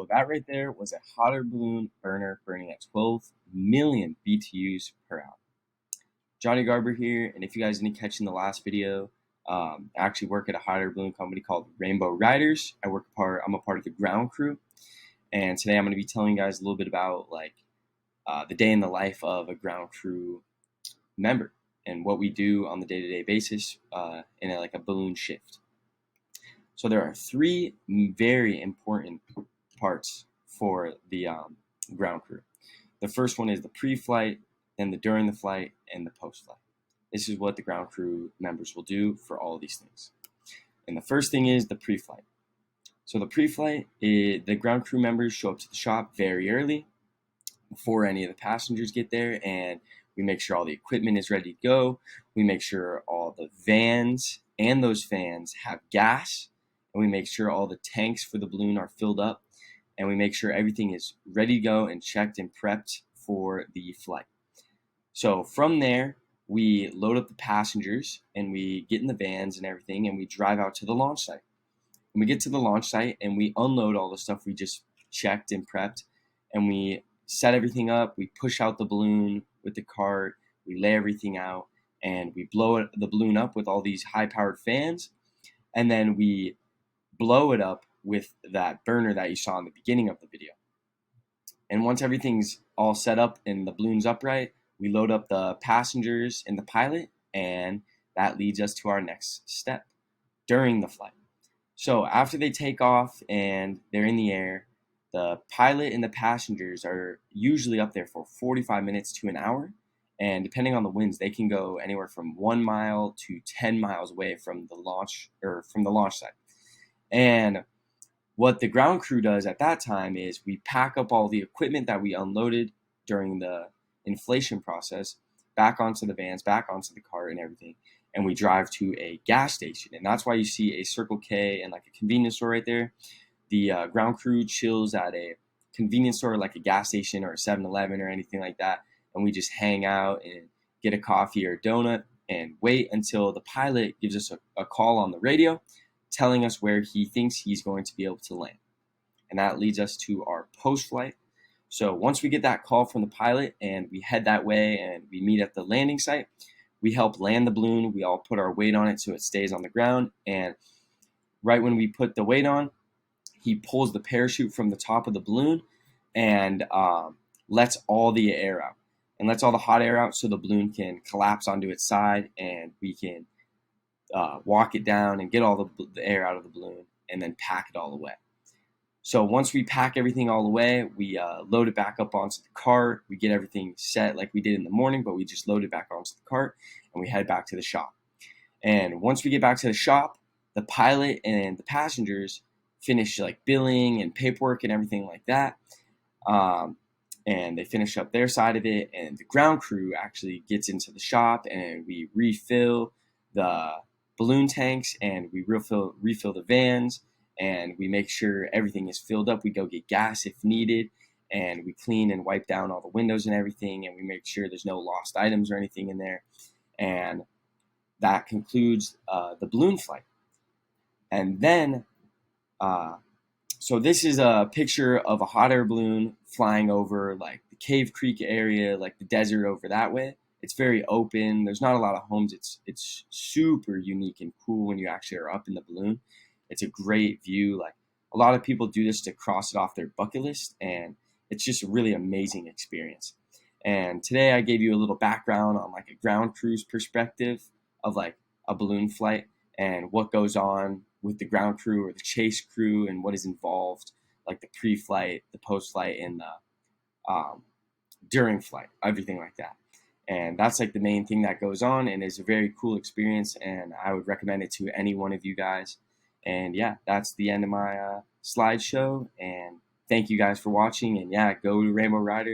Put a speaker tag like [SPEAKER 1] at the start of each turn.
[SPEAKER 1] So that right there was a hot air balloon burner burning at 12 million BTUs per hour. Johnny Garber here, and if you guys didn't catch in the last video, I actually work at a hot air balloon company called Rainbow Riders. I'm a part of the ground crew, and today I'm going to be telling you guys a little bit about the day in the life of a ground crew member and what we do on the day-to-day basis in a balloon shift. So there are three very important parts for the ground crew. The first one is the pre-flight, then the during the flight, and the post-flight. This is what the ground crew members will do for all of these things. And the first thing is the pre-flight. So the pre-flight, the ground crew members show up to the shop very early before any of the passengers get there, and we make sure all the equipment is ready to go. We make sure all the vans and those fans have gas, and we make sure all the tanks for the balloon are filled up, and we make sure everything is ready to go and checked and prepped for the flight. So from there, we load up the passengers and we get in the vans and everything, and we drive out to the launch site. And we get to the launch site and we unload all the stuff we just checked and prepped, and we set everything up. We push out the balloon with the cart, we lay everything out, and we blow the balloon up with all these high-powered fans, and then we blow it up with that burner that you saw in the beginning of the video. And once everything's all set up and the balloon's upright, we load up the passengers and the pilot, and that leads us to our next step during the flight. So after they take off and they're in the air, the pilot and the passengers are usually up there for 45 minutes to an hour, and depending on the winds, they can go anywhere from 1 mile to 10 miles away from the launch site. And what the ground crew does at that time is we pack up all the equipment that we unloaded during the inflation process back onto the vans, back onto the cart and everything, and we drive to a gas station. And that's why you see a Circle K and like a convenience store right there. The ground crew chills at a convenience store like a gas station or a 7-Eleven or anything like that, and we just hang out and get a coffee or a donut and wait until the pilot gives us a call on the radio telling us where he thinks he's going to be able to land. And that leads us to our post-flight. So once we get that call from the pilot and we head that way and we meet at the landing site, we help land the balloon. We all put our weight on it so it stays on the ground. And right when we put the weight on, he pulls the parachute from the top of the balloon and lets all the air out and lets all the hot air out so the balloon can collapse onto its side, and we can walk it down and get all the air out of the balloon and then pack it all away. So once we pack everything all away, we load it back up onto the cart. We get everything set like we did in the morning, but we just load it back onto the cart and we head back to the shop. And once we get back to the shop, the pilot and the passengers finish like billing and paperwork and everything like that. And they finish up their side of it, and the ground crew actually gets into the shop and we refill the balloon tanks and we refill the vans, and we make sure everything is filled up. We go get gas if needed, and we clean and wipe down all the windows and everything, and we make sure there's no lost items or anything in there. And that concludes the balloon flight. And then so this is a picture of a hot air balloon flying over like the Cave Creek area, like the desert over that way. It's very open. There's not a lot of homes. It's super unique and cool when you actually are up in the balloon. It's a great view. Like a lot of people do this to cross it off their bucket list, and it's just a really amazing experience. And today I gave you a little background on like a ground crew's perspective of like a balloon flight and what goes on with the ground crew or the chase crew and what is involved, like the pre-flight, the post-flight, and the during flight, everything like that. And that's like the main thing that goes on, and is a very cool experience, and I would recommend it to any one of you guys. And yeah, that's the end of my slideshow, and thank you guys for watching, and yeah, go to Rainbow Riders.